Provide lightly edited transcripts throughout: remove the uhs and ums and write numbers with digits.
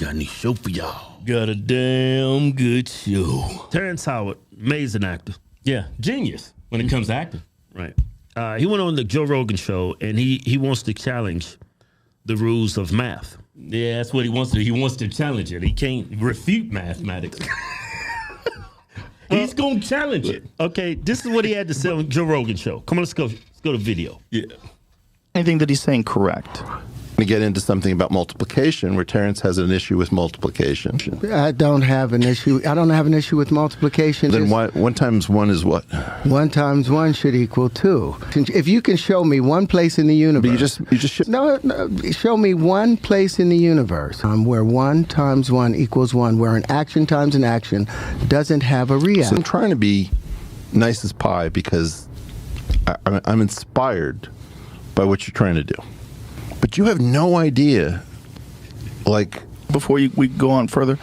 got a new show for y'all. Got a damn good show. Terence Howard, amazing actor. Yeah, genius when it comes to acting. Right. He went on the Joe Rogan show, and he wants to challenge the rules of math. Yeah, that's what he wants to do. He wants to challenge it. He can't refute mathematics. He's going to challenge it. Okay, this is what he had to say on Joe Rogan show. Come on, let's go to video. Yeah. Anything that he's saying correct. To get into something about multiplication, where Terence has an issue with multiplication. I don't have an issue. I don't have an issue with multiplication. Then why, 1 times 1 is what? 1 times 1 should equal 2. If you can show me one place in the universe. But you just no, show me one place in the universe where 1 times 1 equals 1, where an action times an action doesn't have a reaction. So I'm trying to be nice as pie because I'm inspired by what you're trying to do. But you have no idea, like... Before we go on further,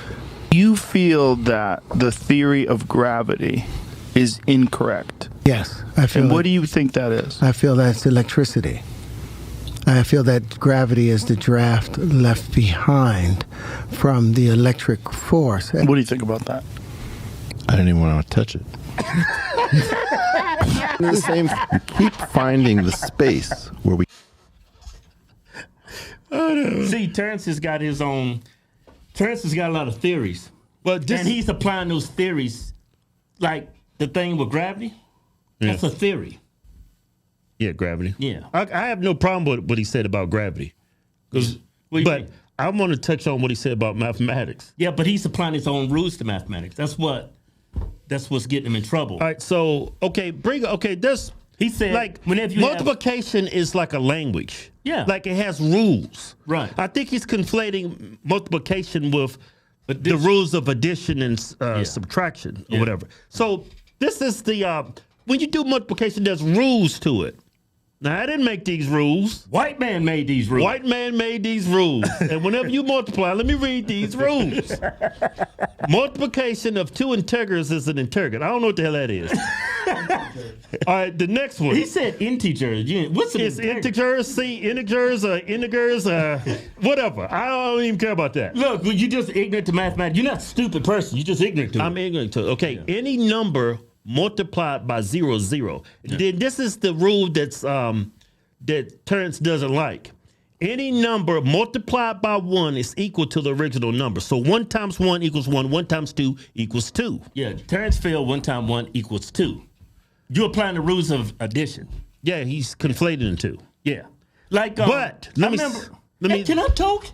you feel that the theory of gravity is incorrect. Yes, I feel. And what do you think that is? I feel that's electricity. I feel that gravity is the draft left behind from the electric force. What do you think about that? I didn't even want to touch it. The same. You keep finding the space where we... See, Terrence has got his own. Terrence has got a lot of theories. Well, and he's applying those theories, like the thing with gravity. That's a theory. Yeah, gravity. Yeah. I have no problem with what he said about gravity. But I want to touch on what he said about mathematics. Yeah, but he's applying his own rules to mathematics. That's what's getting him in trouble. All right, so this. He said, like, whenever you multiplication is like a language. Yeah. Like it has rules. Right. I think he's conflating multiplication with the rules of addition and subtraction or whatever. So this is the, when you do multiplication, there's rules to it. Now, I didn't make these rules. White man made these rules. White man made these rules. And whenever you multiply, let me read these rules. Multiplication of 2 integers is an integer. I don't know what the hell that is. All right, the next one. He said integers. What's an integer? Integers, integers, whatever. I don't even care about that. Look, you're just ignorant to mathematics. You're not a stupid person. You're just ignorant to it. I'm ignorant to it. Okay, any number multiplied by 0, 0. Yeah. Then this is the rule that's that Terence doesn't like. Any number multiplied by 1 is equal to the original number. So 1 times 1 equals 1. 1 times 2 equals 2. Yeah, Terence failed 1 times 1 equals 2. You're applying the rules of addition. Yeah, he's conflating the two. Yeah. Like, but let me can I talk?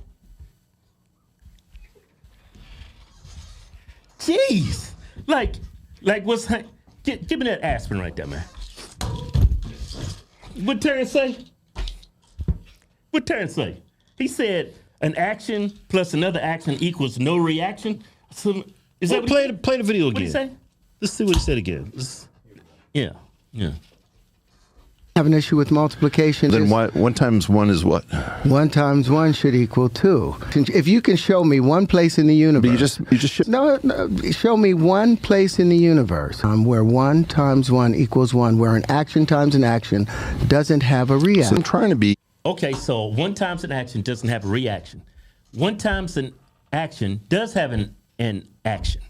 Jeez. Like what's... Give me that aspirin right there, man. What Terrence say? What Terrence say? He said an action plus another action equals no reaction. So is that play the video again? What did he say? Let's see what he said again. Yeah. Have an issue with multiplication. Then 1 times 1 is what? 1 times 1 should equal 2. If you can show me one place in the universe. But you just no, show me one place in the universe where 1 times 1 equals 1, where an action times an action doesn't have a reaction. So I'm trying to be... Okay, so 1 times an action doesn't have a reaction. 1 times an action does have an action.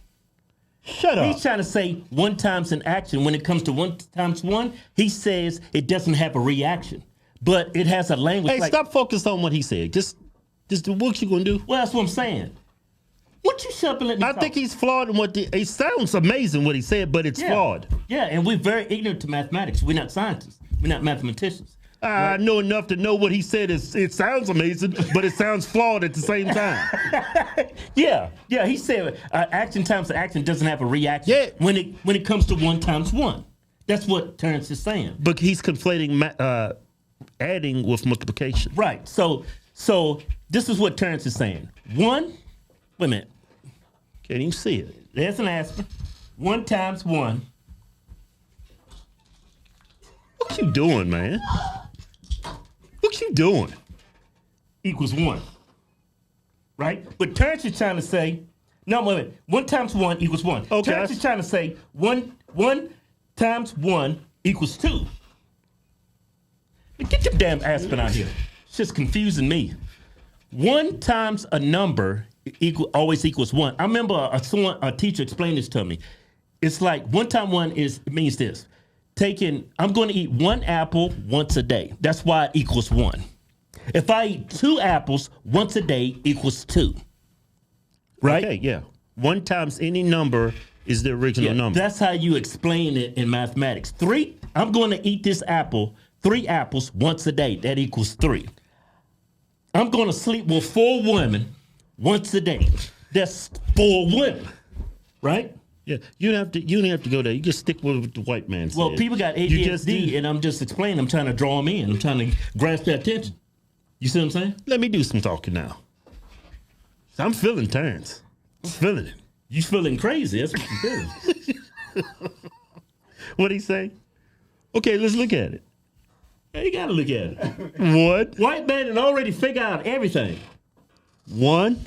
Shut up. He's trying to say 1 times an action. When it comes to 1 times 1, he says it doesn't have a reaction, but it has a language. Hey, stop focused on what he said. Just do what you gonna do. Well, that's what I'm saying. What you shut up and let me talk? I think he's flawed in what it sounds amazing what he said, but it's flawed. Yeah, and we're very ignorant to mathematics. We're not scientists. We're not mathematicians. I know enough to know what he said it sounds amazing, but it sounds flawed at the same time. Yeah. He said action times action doesn't have a reaction. Yeah. When it comes to 1 times 1, that's what Terrence is saying. But he's conflating adding with multiplication. Right. So this is what Terrence is saying. 1. Wait a minute. Can't even see it. There's an aspirin. 1 times 1. What you doing, man? What you doing? Equals 1. Right? But Terrence is trying to say, no, wait a minute. 1 times 1 equals 1. Okay. Terrence is trying to say 1 times 1 equals 2. Get your damn aspirin out here. It's just confusing me. 1 times a number always equals 1. I remember a teacher explained this to me. It's like 1 times 1 means this. I'm going to eat 1 apple once a day. That's why it equals 1. If I eat 2 apples once a day equals 2. Right? Okay, yeah. 1 times any number is the original number. That's how you explain it in mathematics. I'm going to eat this apple, 3 apples once a day. That equals 3. I'm going to sleep with 4 women once a day. That's 4 women. Right? Yeah, you don't have to go there. You just stick with what the white man said. Well, people got ADHD, and I'm just explaining. I'm trying to draw them in. I'm trying to grasp their attention. You see what I'm saying? Let me do some talking now. I'm feeling Terrence. I'm feeling it. You feeling crazy. That's what you're feeling. What'd he say? Okay, let's look at it. Yeah, you got to look at it. What? White man had already figured out everything. 1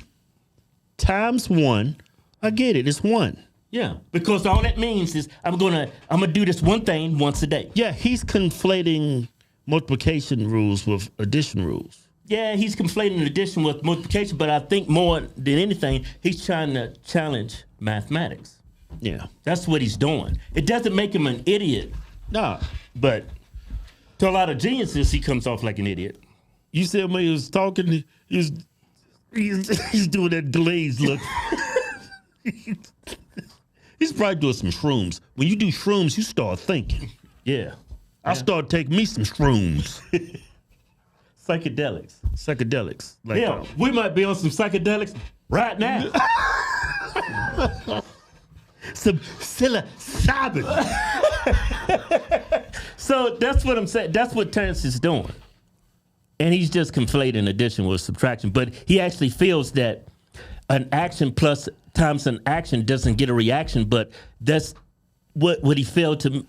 times 1. I get it. It's 1. Yeah, because all that means is I'm gonna do this one thing once a day. Yeah, he's conflating multiplication rules with addition rules. Yeah, he's conflating addition with multiplication, but I think more than anything, he's trying to challenge mathematics. Yeah. That's what he's doing. It doesn't make him an idiot. Nah. But to a lot of geniuses, he comes off like an idiot. You said when he was talking, he's doing that glazed look. He's probably doing some shrooms. When you do shrooms, you start thinking. Yeah. I start taking me some shrooms. Psychedelics. Like, Yeah, we might be on some psychedelics right now. some psilocybin. So that's what I'm saying. That's what Terrence is doing. And he's just conflating addition with subtraction. But he actually feels that an action plus times an action doesn't get a reaction, but that's what he failed to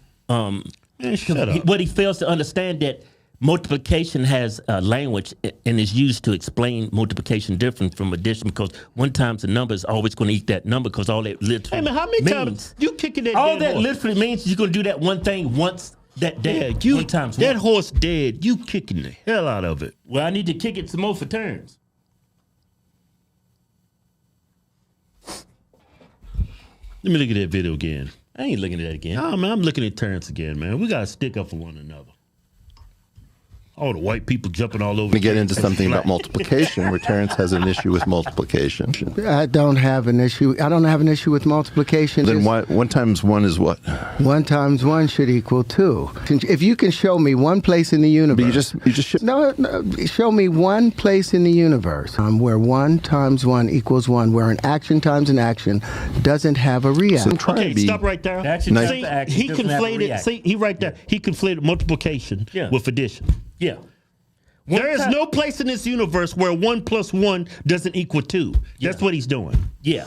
what he fails to understand, that multiplication has a language and is used to explain multiplication different from addition, because 1 times a number is always going to eat that number, because all that literally Hey man, how many means, times you kicking that all dead that horse? literally means you're going to do that one thing once that day. Yeah, 1 times that 1. horse dead. You kicking the hell out of it. Well, I need to kick it some more for Terrence. Let me look at that video again. I ain't looking at that again. Oh man, I'm looking at Terrence again, man. We gotta stick up for one another. All the white people jumping all over. To get into something about multiplication, where Terrence has an issue with multiplication. I don't have an issue. I don't have an issue with multiplication. Then 1 times 1 is what? 1 times 1 should equal 2. If you can show me one place in the universe. But you just should. No, show me one place in the universe where 1 times 1 equals 1, where an action times an action doesn't have a reaction. So I'm trying to Okay, be stop right there. Action Nice. times the action He doesn't have a conflated. reaction. See, he right there. He conflated multiplication Yeah. with addition. Yeah. There is no place in this universe where 1 plus 1 doesn't equal 2. That's what he's doing. Yeah.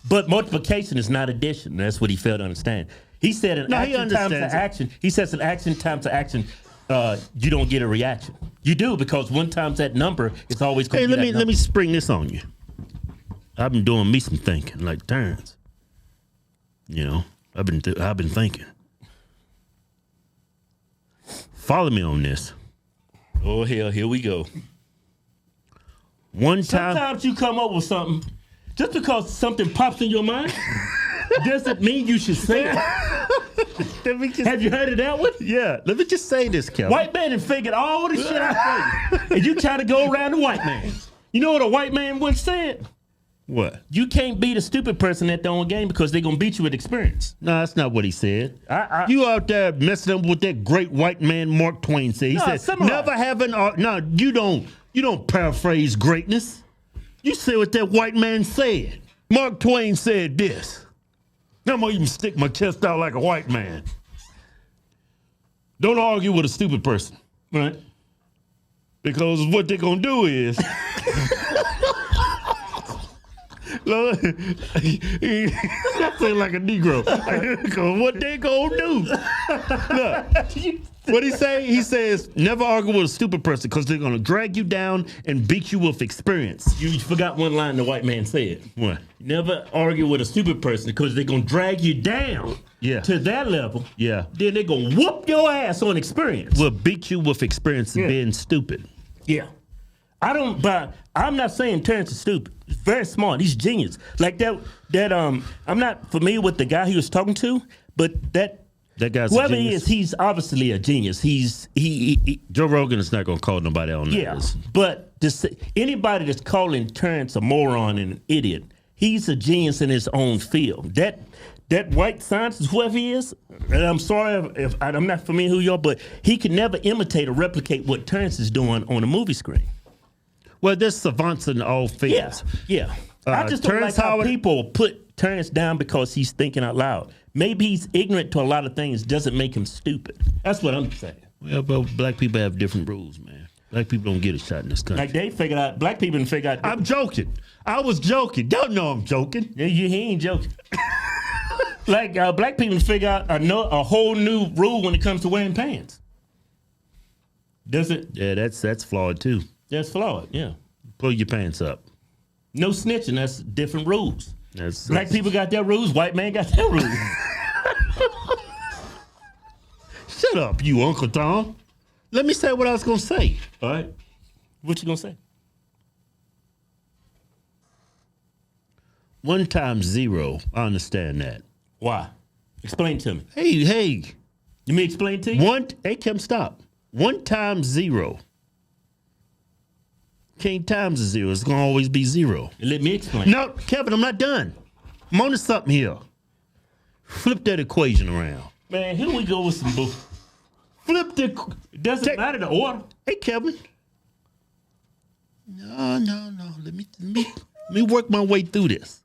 But multiplication is not addition. That's what he failed to understand. He said an No, he action times an understands it. action. He says an action times an action. You don't get a reaction. You do, because 1 times that number is always going Hey, to be let me spring this on you. I've been doing me some thinking, like Terrence. You know, I've been thinking. Follow me on this. Oh hell, here we go. 1 time. Sometimes you come up with something just because something pops in your mind. Doesn't mean you should say it. Let me just, Have you heard of that one? yeah, let me just say this, Kevin. White man and figured all the shit out for you, and you try to go around the white man. You know what a white man once said? What? You can't beat a stupid person at their own game, because they're gonna beat you with experience. No, that's not what he said. I- You out there messing up with that great white man Mark Twain said. He No, said, summarize. never having. No, you don't paraphrase greatness. You say what that white man said. Mark Twain said this. I'm gonna even stick my chest out like a white man. Don't argue with a stupid person, Right? because what they're gonna do is. I say like a Negro. Because what they gonna do? Look, what he say? He says, never argue with a stupid person, because they're gonna drag you down and beat you with experience. You forgot one line the white man said. What? Never argue with a stupid person, because they're gonna drag you down to that level. Yeah. Then they're gonna whoop your ass on experience. Will beat you with experience and Yeah. being stupid. Yeah. I'm not saying Terrence is stupid. very smart. He's genius. Like that. I'm not familiar with the guy he was talking to, but that guy's a whoever he genius. is, he's obviously a genius. He Joe Rogan is not going to call nobody on that. yeah. But anybody that's calling Terrence a moron and an idiot, he's a genius in his own field. That white scientist, whoever he is, and I'm sorry if I'm not familiar who you are, but he can never imitate or replicate what Terrence is doing on a movie screen. Well, there's savants in all fields. Yeah. I just don't Terrence like how Howard- people put Terrence down because he's thinking out loud. Maybe he's ignorant to a lot of things, doesn't make him stupid. That's what I'm saying. Well, but black people have different rules, man. Black people don't get a shot in this country. Like they figured out, black people didn't figure out. I'm joking. I was joking. Don't know I'm joking. He ain't joking. Like black people figure out a whole new rule when it comes to wearing pants. Does it? Yeah, that's flawed too. That's flawed. Yeah. Pull your pants up. No snitching. That's different rules. That's Black people got their rules. White man got their rules. Shut up, you Uncle Tom. Let me say what I was gonna say. All right. What you gonna say? 1 times 0. I understand that. Why? Explain to me. Hey. You mean explain to you? Hey, Kim, stop. 1 times 0. Can't times a 0. It's gonna always be 0. Let me explain. No, Kevin, I'm not done. I'm on to something here. Flip that equation around. Man, here we go with some bull. Flip the. It doesn't matter the order. Hey, Kevin. No. Let me work my way through this.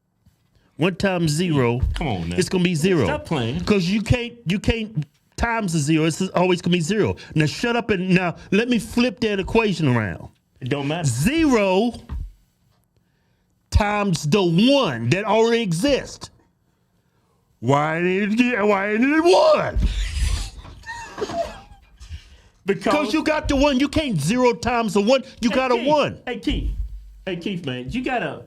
1 times 0. Come on now. It's gonna be 0. Stop playing. Because you can't times a 0. It's always gonna be 0. Now shut up and now let me flip that equation around. It don't matter. 0 times the 1 that already exists. Why ain't it 1? Because you got the 1. You can't 0 times the 1. You got a 1. Hey Keith, man, you gotta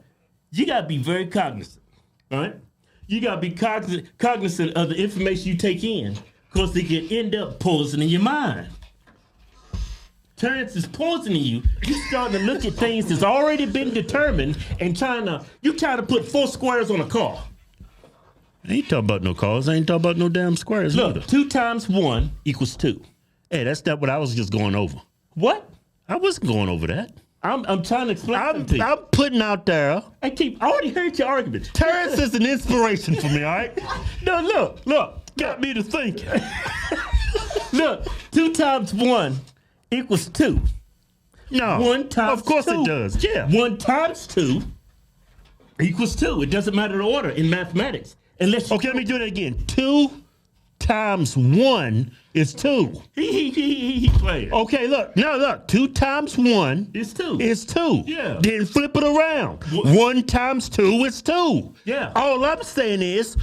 be very cognizant, all right? You gotta be cognizant of the information you take in, because it can end up poisoning your mind. Terrence is poisoning you. You starting to look at things that's already been determined and trying to put 4 squares on a car. I ain't talking about no cars. I ain't talking about no damn squares. Look, either. 2 times 1 equals 2. Hey, that's not what I was just going over. What? I wasn't going over that. I'm trying to explain something to you. I'm putting out there. Hey, Keith, I already heard your argument. Terrence is an inspiration for me, all right? No, look. Got me to thinking. Look, 2 times 1 equals 2. No. 1 times Of course 2. it does. Yeah. 1 times 2 equals 2. It doesn't matter the order in mathematics. Unless you Okay, let me do that again. 2 times 1 is 2. he played. Okay, look. 2 times 1 It's 2. is 2. Yeah. Then flip it around. What? 1 times 2 is 2. Yeah. All I'm saying is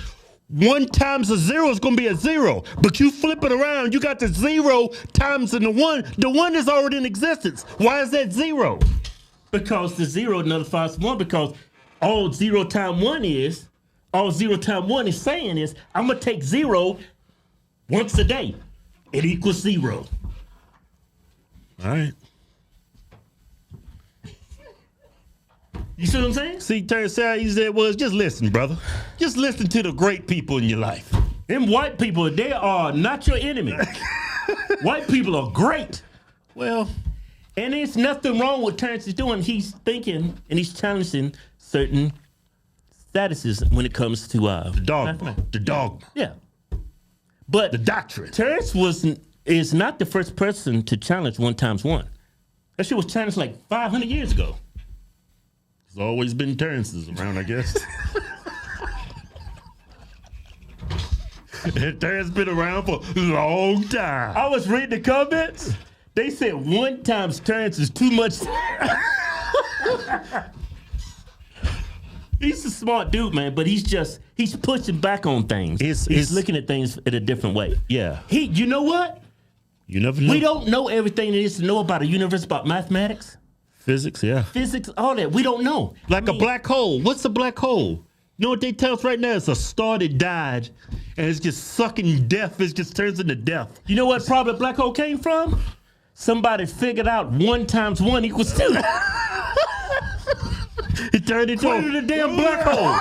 1 times a 0 is going to be a 0. But you flip it around, you got the 0 times and the 1. The 1 is already in existence. Why is that 0? Because the 0 nullifies 1, because all 0 times 1 is saying is, I'm going to take 0 once a day. It equals 0. All right. You see what I'm saying? See, Terrence Howard, he said was just listen, brother. Just listen to the great people in your life. Them white people, they are not your enemy. White people are great. Well, And there's nothing wrong with Terrence is doing. He's thinking and he's challenging certain statuses when it comes to dogma. The dogma. Yeah. But The doctrine. Terrence is not the first person to challenge 1 times 1. That shit was challenged like 500 years ago. There's always been Terrences around, I guess. Terrence been around for a long time. I was reading the comments. They said 1 times Terrence is too much. He's a smart dude, man, but he's pushing back on things. He's looking at things in a different way. Yeah. You know what? You never know. We don't know everything there is to know about a universe, about mathematics, Physics, yeah. physics, all that. We don't know. Like a black hole. What's a black hole? You know what they tell us right now? It's a star that died, and it's just sucking death. It just turns into death. You know what probably a black hole came from? Somebody figured out 1 times 1 equals 2. It turned into a damn black hole.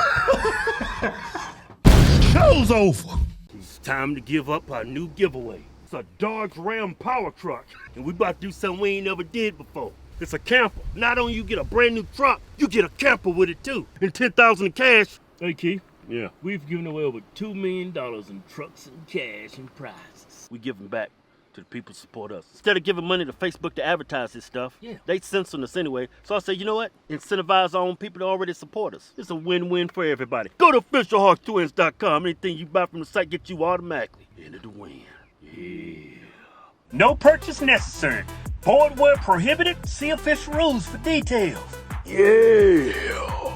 Show's over. It's time to give up our new giveaway. It's a Dodge Ram power truck, and we about to do something we ain't never did before. It's a camper. Not only you get a brand new truck, you get a camper with it too, and $10,000 in cash. Hey, Keith. Yeah. We've given away over $2 million in trucks and cash and prizes. We give them back to the people who support us. Instead of giving money to Facebook to advertise this stuff, they censor us anyway. So I say, you know what? Incentivize our own people to already support us. It's a win-win for everybody. Go to officialhawktwins.com. Anything you buy from the site gets you automatically into the win. Yeah. No purchase necessary. Void where prohibited. See official rules for details. Yeah.